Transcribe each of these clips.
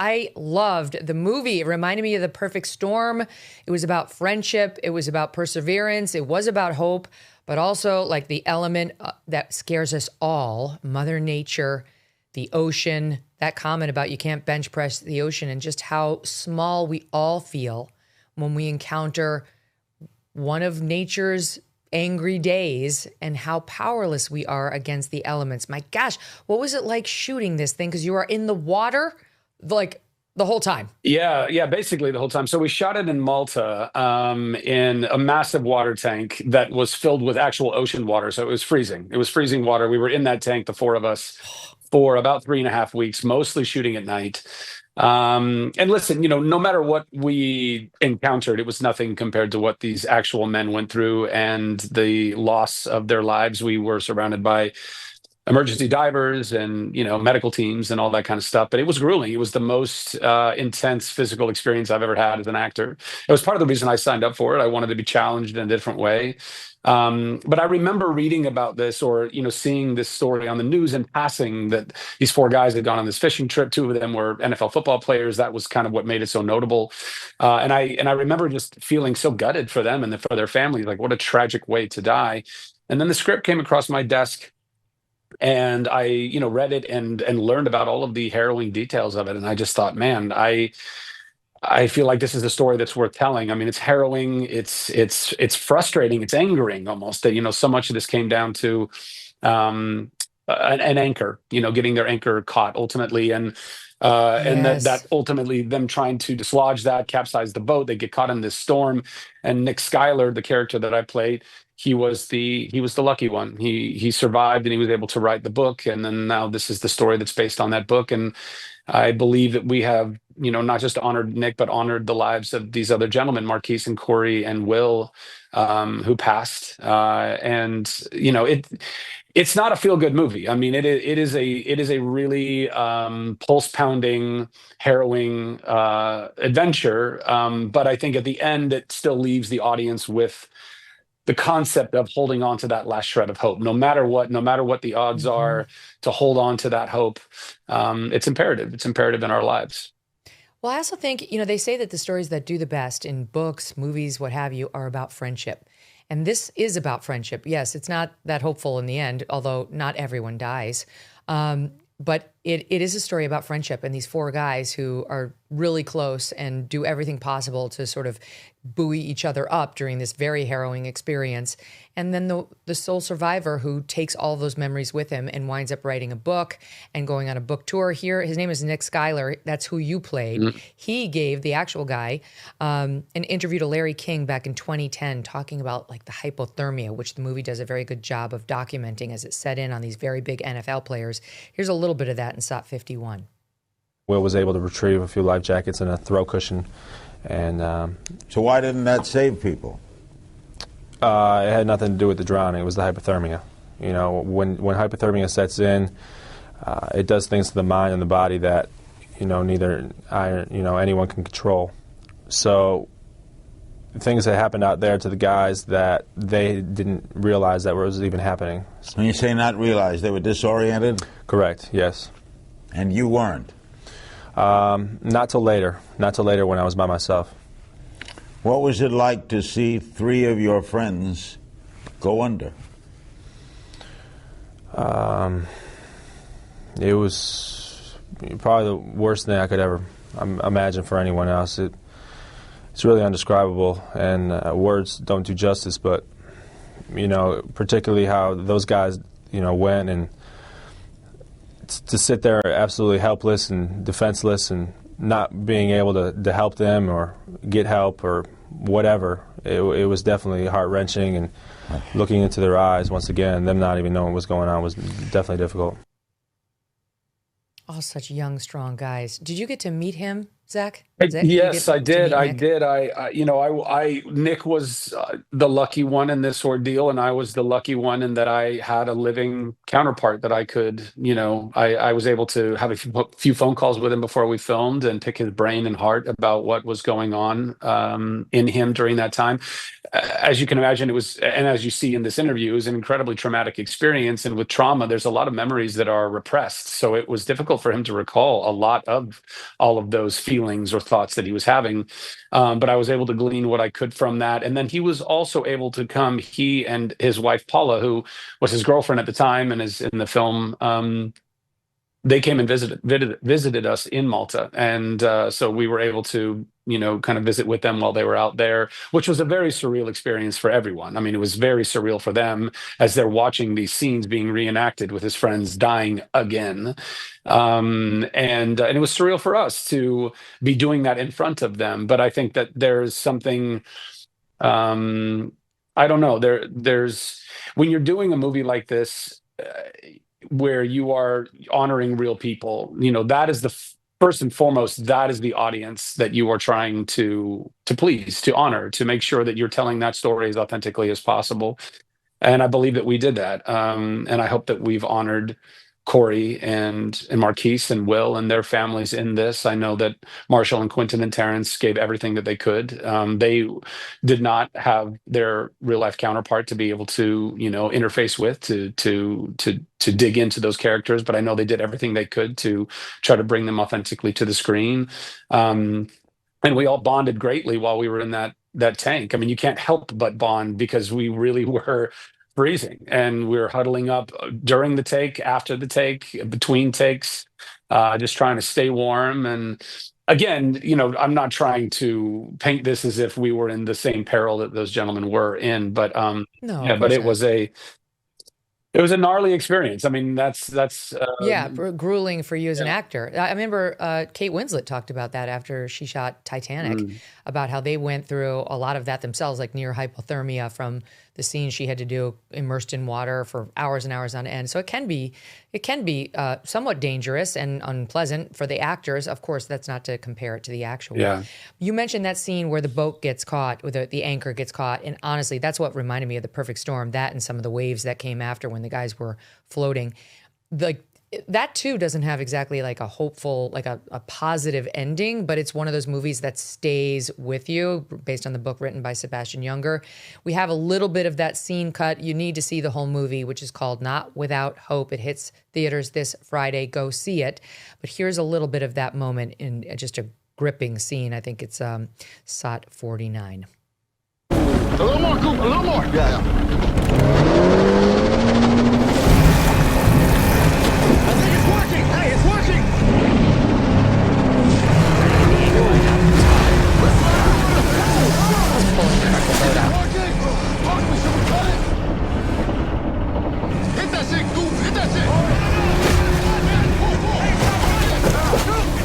I loved the movie. It reminded me of The Perfect Storm. It was about friendship. It was about perseverance. It was about hope, but also like the element that scares us all, Mother Nature, the ocean, that comment about you can't bench press the ocean, and just how small we all feel when we encounter one of nature's angry days and how powerless we are against the elements. My gosh, what was it like shooting this thing? Because you are in the water like the whole time. Yeah, basically the whole time. So we shot it in Malta in a massive water tank that was filled with actual ocean water. So it was freezing. It was freezing water. We were in that tank, the four of us, for about 3.5 weeks, mostly shooting at night. And listen, no matter what we encountered, it was nothing compared to what these actual men went through and the loss of their lives. We were surrounded by emergency divers and medical teams and all that kind of stuff, but it was grueling. It was the most intense physical experience I've ever had as an actor. It was part of the reason I signed up for it. I wanted to be challenged in a different way. But I remember reading about this, or seeing this story on the news in passing, that these four guys had gone on this fishing trip. Two of them were NFL football players. That was kind of what made it so notable. And I remember just feeling so gutted for them and for their families. Like, what a tragic way to die. And then the script came across my desk, and I, read it and learned about all of the harrowing details of it. And I just thought, man, I feel like this is a story that's worth telling. I mean, it's harrowing, it's frustrating, it's angering almost that, so much of this came down to an anchor, getting their anchor caught ultimately. And that ultimately them trying to dislodge that, capsize the boat, they get caught in this storm. And Nick Schuyler, the character that I played, he was the lucky one. He survived, and he was able to write the book. And then now this is the story that's based on that book. And I believe that we have, not just honored Nick, but honored the lives of these other gentlemen, Marquise and Corey and Will, who passed. It's not a feel-good movie. I mean, it is a really pulse-pounding, harrowing adventure. But I think at the end, it still leaves the audience with the concept of holding on to that last shred of hope, no matter what the odds are, to hold on to that hope. It's imperative. It's imperative in our lives. Well, I also think, they say that the stories that do the best in books, movies, what have you, are about friendship. And this is about friendship. Yes, it's not that hopeful in the end, although not everyone dies. But it is a story about friendship and these four guys who are really close and do everything possible to sort of buoy each other up during this very harrowing experience. And then the sole survivor who takes all those memories with him and winds up writing a book and going on a book tour here. His name is Nick Schuyler. That's who you played. Mm-hmm. He gave, the actual guy, an interview to Larry King back in 2010 talking about like the hypothermia, which the movie does a very good job of documenting as it set in on these very big NFL players. Here's a little bit of that in SOT 51. Will was able to retrieve a few life jackets and a throw cushion. And so why didn't that save people? It had nothing to do with the drowning. It was the hypothermia. When hypothermia sets in, it does things to the mind and the body that neither anyone can control. So things that happened out there to the guys that they didn't realize that was even happening. When you say not realize, they were disoriented? Correct. Yes. And you weren't? Not till later. Not till later when I was by myself. What was it like to see three of your friends go under? It was probably the worst thing I could ever imagine for anyone else. It's really indescribable, and words don't do justice, but, particularly how those guys, went, and to sit there absolutely helpless and defenseless and not being able to help them or get help or whatever. It was definitely heart-wrenching, and looking into their eyes once again, them not even knowing what's going on, was definitely difficult. All such young, strong guys. Did you get to meet him, Zach? Yes, I did. I Nick? did. Nick was the lucky one in this ordeal, and I was the lucky one in that I had a living counterpart that I could, I was able to have a few phone calls with him before we filmed and pick his brain and heart about what was going on in him during that time. As you can imagine, it was, and as you see in this interview, it was an incredibly traumatic experience. And with trauma, there's a lot of memories that are repressed. So it was difficult for him to recall a lot of all of those feelings or thoughts that he was having. But I was able to glean what I could from that. And then he was also able to come, he and his wife, Paula, who was his girlfriend at the time and is in the film, they came and visited us in Malta. And so we were able to, kind of visit with them while they were out there, which was a very surreal experience for everyone. I mean, it was very surreal for them as they're watching these scenes being reenacted with his friends dying again. And it was surreal for us to be doing that in front of them. But I think that there's something, I don't know, there's, when you're doing a movie like this, where you are honoring real people, that is the first and foremost, that is the audience that you are trying to please, to honor, to make sure that you're telling that story as authentically as possible. And I believe that we did that. And I hope that we've honored Corey and Marquise and Will and their families in this. I know that Marshall and Quentin and Terrence gave everything that they could. They did not have their real life counterpart to be able to, interface with, to dig into those characters, but I know they did everything they could to try to bring them authentically to the screen. And we all bonded greatly while we were in that tank. I mean, you can't help but bond because we really were freezing and we were huddling up during the take, after the take, between takes, just trying to stay warm. And again, I'm not trying to paint this as if we were in the same peril that those gentlemen were in, but No, yeah, but it was a gnarly experience. I mean, that's grueling for you as an actor. I remember Kate Winslet talked about that after she shot Titanic, about how they went through a lot of that themselves, like near hypothermia from the scenes she had to do immersed in water for hours and hours on end. So it can be somewhat dangerous and unpleasant for the actors. Of course, that's not to compare it to the actual. Yeah. You mentioned that scene where the boat gets caught, where the anchor gets caught. And honestly, that's what reminded me of The Perfect Storm, that and some of the waves that came after when the guys were floating. That too doesn't have exactly like a hopeful, like a positive ending, but it's one of those movies that stays with you, based on the book written by Sebastian Junger. We have a little bit of that scene cut. You need to see the whole movie, which is called Not Without Hope. It hits theaters this Friday. Go see it. But here's a little bit of that moment in just a gripping scene. I think it's SOT 49. A little more, Coop, a little more. Yeah. I think it's working. Hey, it's working. Hit that shit, Coop. Hit that shit.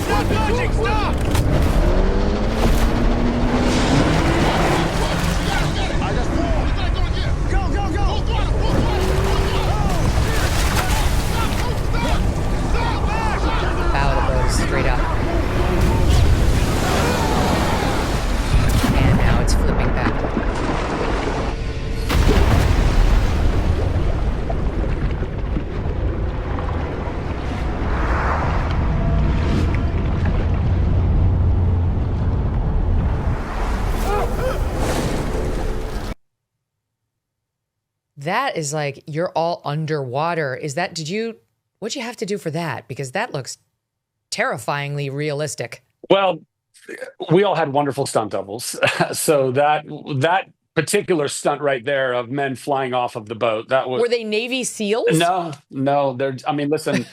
Stop dodging. Stop. I just go, go, go. Full throttle, full throttle. Bow the boat straight up. And now it's flipping back. That is like, you're all underwater. What'd you have to do for that? Because that looks terrifyingly realistic. Well, we all had wonderful stunt doubles. So that particular stunt right there of men flying off of the boat, Were they Navy SEALs? No. Listen,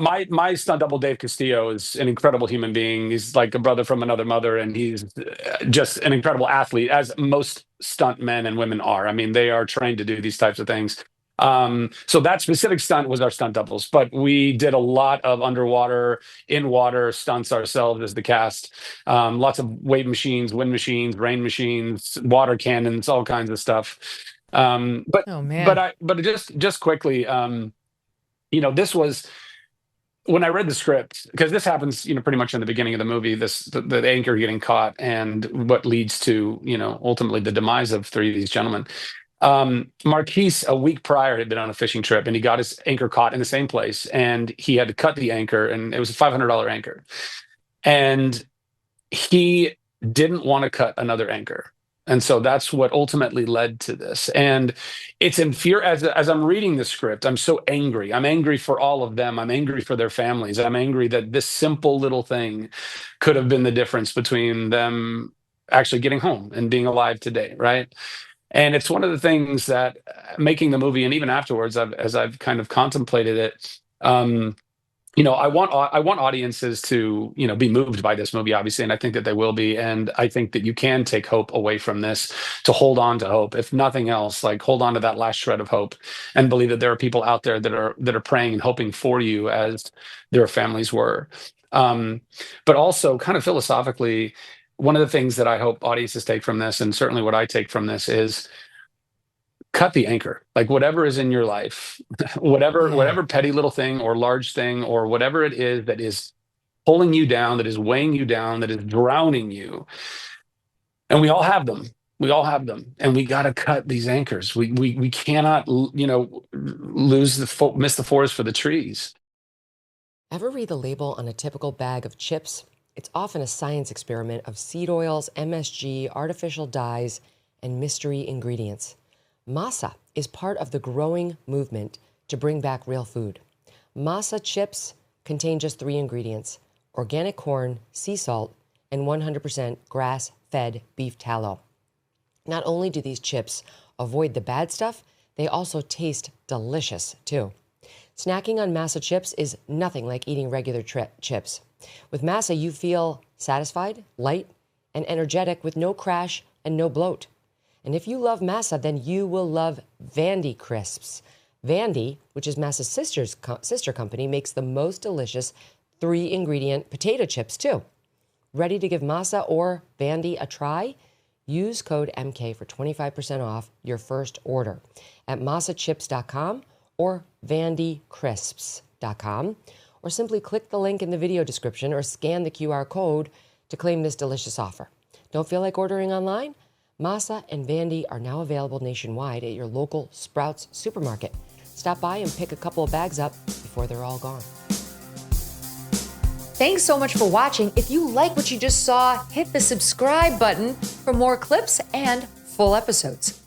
my stunt double, Dave Castillo, is an incredible human being. He's like a brother from another mother, and he's just an incredible athlete, as most stunt men and women are. I mean, they are trained to do these types of things. So that specific stunt was our stunt doubles, but we did a lot of underwater, in water stunts ourselves as the cast. Lots of wave machines, wind machines, rain machines, water cannons, all kinds of stuff. But oh man! But just quickly, this was when I read the script, because this happens, pretty much in the beginning of the movie, the anchor getting caught and what leads to, ultimately the demise of three of these gentlemen. Marquise, a week prior, had been on a fishing trip and he got his anchor caught in the same place, and he had to cut the anchor, and it was a $500 anchor. And he didn't want to cut another anchor. And so that's what ultimately led to this. And it's in fear as I'm reading the script, I'm so angry. I'm angry for all of them. I'm angry for their families. I'm angry that this simple little thing could have been the difference between them actually getting home and being alive today, right? And it's one of the things that making the movie, and even afterwards, as I've kind of contemplated it, I want audiences to be moved by this movie, obviously, and I think that they will be. And I think that you can take hope away from this, to hold on to hope, if nothing else, like hold on to that last shred of hope, and believe that there are people out there that are praying and hoping for you as their families were. But also, kind of philosophically, one of the things that I hope audiences take from this, and certainly what I take from this, is cut the anchor. Like, whatever is in your life, whatever petty little thing or large thing or whatever it is that is pulling you down, that is weighing you down, that is drowning you. And we all have them. And we got to cut these anchors. We cannot, miss the forest for the trees. Ever read the label on a typical bag of chips? It's often a science experiment of seed oils, MSG, artificial dyes, and mystery ingredients. Masa is part of the growing movement to bring back real food. Masa chips contain just 3 ingredients: organic corn, sea salt, and 100% grass-fed beef tallow. Not only do these chips avoid the bad stuff, they also taste delicious too. Snacking on Masa chips is nothing like eating regular chips. With Masa, you feel satisfied, light, and energetic with no crash and no bloat. And if you love Masa, then you will love Vandy Crisps. Vandy, which is Masa's sister company, makes the most delicious 3-ingredient potato chips too. Ready to give Masa or Vandy a try? Use code MK for 25% off your first order at masachips.com or vandycrisps.com, or simply click the link in the video description or scan the QR code to claim this delicious offer. Don't feel like ordering online? Masa and Vandy are now available nationwide at your local Sprouts supermarket. Stop by and pick a couple of bags up before they're all gone. Thanks so much for watching. If you like what you just saw, hit the subscribe button for more clips and full episodes.